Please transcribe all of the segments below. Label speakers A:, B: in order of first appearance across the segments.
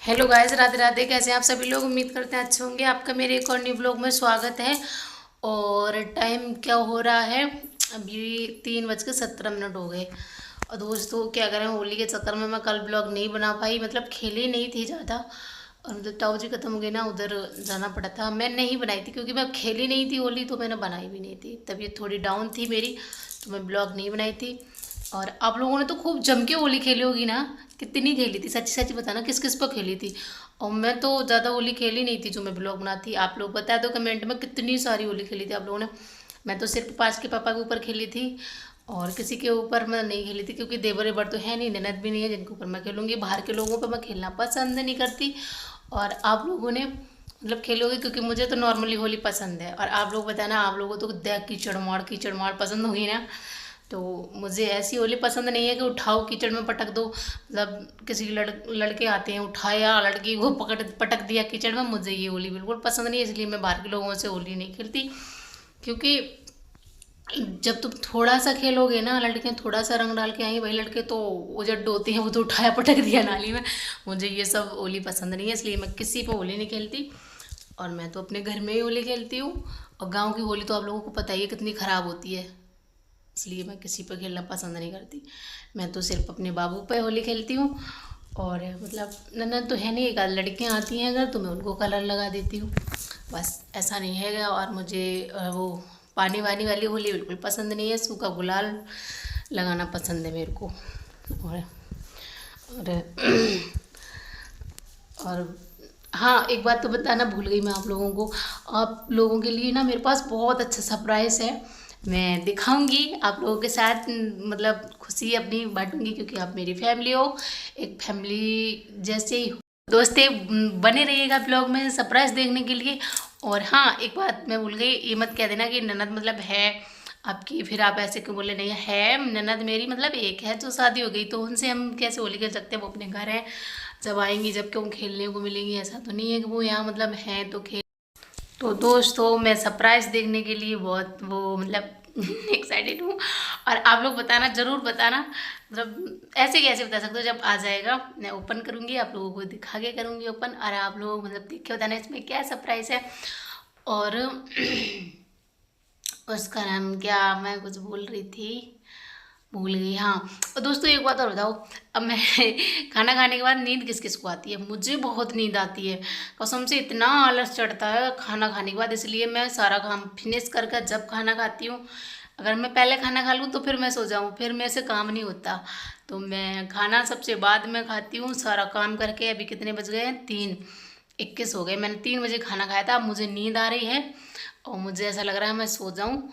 A: Hello guys, Radhe Radhe. कैसे हैं आप सभी लोग? उम्मीद करते हैं अच्छे होंगे। आपका मेरे एक और न्यू ब्लॉग में स्वागत है। और टाइम क्या हो रहा है? अभी 3:17 हो गए। और दोस्तों क्या करें, होली के चक्कर में मैं कल ब्लॉग नहीं बना पाई, मतलब खेली नहीं थी ज़्यादा। और मतलब ताऊ जी खत्म हो गई ना, उधर जाना पड़ा था। मैं नहीं बनाई थी क्योंकि मैं खेली नहीं थी होली, तो मैंने बनाई भी नहीं थी। तबीयत थोड़ी डाउन थी मेरी, तो मैं ब्लॉग नहीं बनाई थी। और आप लोगों ने तो खूब जम के होली खेली होगी ना? कितनी खेली थी? सच्ची सच्ची बताना, किस किस पर खेली थी? और मैं तो ज़्यादा होली खेली नहीं थी जो मैं ब्लॉग बनाती। आप लोग बता दो कमेंट में कितनी सारी होली खेली थी आप लोगों ने। मैं तो सिर्फ पास के पापा के ऊपर खेली थी, और किसी के ऊपर मैं नहीं खेली थी क्योंकि देवर वेवर तो है नहीं, ननद भी नहीं है जिनके ऊपर मैं खेलूँगी। बाहर के लोगों पर मैं खेलना पसंद नहीं करती। और आप लोगों ने मतलब खेलोगे क्योंकि मुझे तो नॉर्मली होली पसंद है। और आप लोग बताना, आप लोगों को तो देख कीचड़ मार पसंद होगी ना? तो मुझे ऐसी होली पसंद नहीं है कि उठाओ कीचड़ में पटक दो। मतलब किसी लड़के आते हैं, उठाया लड़की को पकड़ पटक दिया कीचड़ में। मुझे ये होली बिल्कुल पसंद नहीं है, इसलिए मैं बाहर के लोगों से होली नहीं खेलती। क्योंकि जब तुम थोड़ा सा खेलोगे ना, लड़कियां थोड़ा सा रंग डाल के आई, वही लड़के तो उजट होते हैं, वो तो उठाया पटक दिया नाली में। मुझे ये सब होली पसंद नहीं है, इसलिए मैं किसी पे होली नहीं खेलती। और मैं तो अपने घर में ही होली खेलती हूँ। और गांव की होली तो आप लोगों को पता ही है कितनी ख़राब होती है, इसलिए मैं किसी पर खेलना पसंद नहीं करती। मैं तो सिर्फ अपने बाबू पे होली खेलती हूँ। और मतलब ननद तो है नहीं, एक आध लड़कियाँ आती हैं अगर, तो मैं उनको कलर लगा देती हूँ, बस। ऐसा नहीं है। और मुझे वो पानी वानी वाली होली बिल्कुल पसंद नहीं है। सूखा गुलाल लगाना पसंद है मेरे को। और और हाँ, एक बात तो बताना भूल गई मैं आप लोगों को। आप लोगों के लिए ना मेरे पास बहुत अच्छा सरप्राइज़ है, मैं दिखाऊंगी आप लोगों के साथ। मतलब खुशी अपनी बांटूंगी क्योंकि आप मेरी फैमिली हो, एक फैमिली जैसे ही हो। दोस्ते बने रहिएगा ब्लॉग में सरप्राइज़ देखने के लिए। और हाँ, एक बात मैं भूल गई, ये मत कह देना कि ननद मतलब है आपकी, फिर आप ऐसे क्यों बोले। नहीं है, ननद मेरी मतलब एक है जो शादी हो गई, तो उनसे हम कैसे होली खेल सकते हैं? वो अपने घर है, जब आएंगी जब क्यों खेलने को मिलेंगी। ऐसा तो नहीं है कि वो यहाँ मतलब हैं तो खेल। तो दोस्तों मैं सरप्राइज़ देखने के लिए बहुत वो मतलब एक्साइटेड हूँ। और आप लोग बताना, ज़रूर बताना। मतलब ऐसे कैसे बता सकते हो, जब आ जाएगा मैं ओपन करूँगी, आप लोगों को दिखा के करूँगी ओपन। और आप लोग मतलब देख के बताना इसमें क्या सरप्राइज़ है। और उसका नाम क्या, मैं कुछ बोल रही थी, भूल गई। हाँ, और दोस्तों एक बात और बताओ, अब मैं खाना खाने के बाद नींद किस किस को आती है? मुझे बहुत नींद आती है कसम से, इतना आलस चढ़ता है खाना खाने के बाद। इसलिए मैं सारा काम फिनिश कर कर जब खाना खाती हूँ, अगर मैं पहले खाना खा लूँ तो फिर मैं सो जाऊँ, फिर मेरे से काम नहीं होता। तो मैं खाना सबसे बाद में खाती हूँ, सारा काम करके। अभी कितने बज गए हैं? 3:21 हो गए। मैंने 3 बजे खाना खाया था। अब मुझे नींद आ रही है और मुझे ऐसा लग रहा है मैं सो जाऊँ।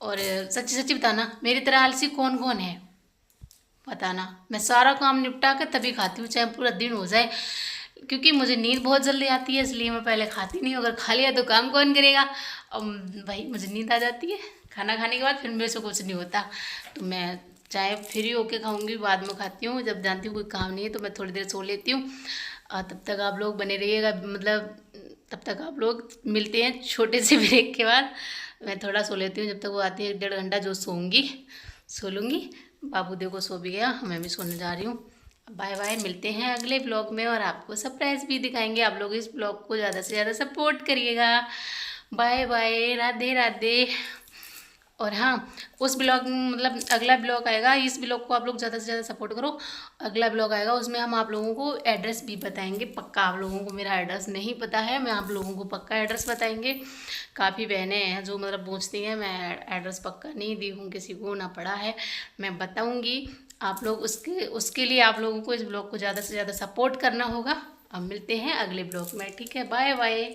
A: और सच्ची सच्ची बताना, मेरी तरह आलसी कौन कौन है? बताना। मैं सारा काम निपटा के तभी खाती हूँ, चाहे पूरा दिन हो जाए, क्योंकि मुझे नींद बहुत जल्दी आती है, इसलिए मैं पहले खाती नहीं हूँ। अगर खा लिया तो काम कौन करेगा? भाई मुझे नींद आ जाती है खाना खाने के बाद, फिर मेरे से कुछ नहीं होता। तो मैं चाहे फ्री होके खाऊंगी, बाद में खाती हूँ जब जानती हूँ कोई काम नहीं है, तो मैं थोड़ी देर सो लेती हूँ। तब तक आप लोग बने रहिएगा, मतलब तब तक आप लोग मिलते हैं छोटे से ब्रेक के बाद। मैं थोड़ा सो लेती हूँ, जब तक वो आती है 1-1.5 घंटा जो सोऊंगी, सो लूँगी। बाबू देखो सो भी गया, मैं भी सोने जा रही हूँ। बाय बाय, मिलते हैं अगले ब्लॉग में, और आपको सरप्राइज़ भी दिखाएंगे। आप लोग इस ब्लॉग को ज़्यादा से ज़्यादा सपोर्ट करिएगा। Bye bye, Radhe Radhe. और हाँ, उस ब्लॉग मतलब अगला ब्लॉग आएगा, इस ब्लॉग को आप लोग ज़्यादा से ज़्यादा सपोर्ट करो। अगला ब्लॉग आएगा, उसमें हम आप लोगों को एड्रेस भी बताएंगे पक्का। आप लोगों को मेरा एड्रेस नहीं पता है, मैं आप लोगों को पक्का एड्रेस बताएंगे। काफ़ी बहनें हैं जो मतलब पूछती हैं, मैं एड्रेस पक्का नहीं दी हूँ किसी को, ना पड़ा है। मैं बताऊँगी। आप लोग उसके उसके लिए आप लोगों को इस ब्लॉग को ज़्यादा से ज़्यादा सपोर्ट करना होगा। अब मिलते हैं अगले ब्लॉग में, ठीक है? Bye bye.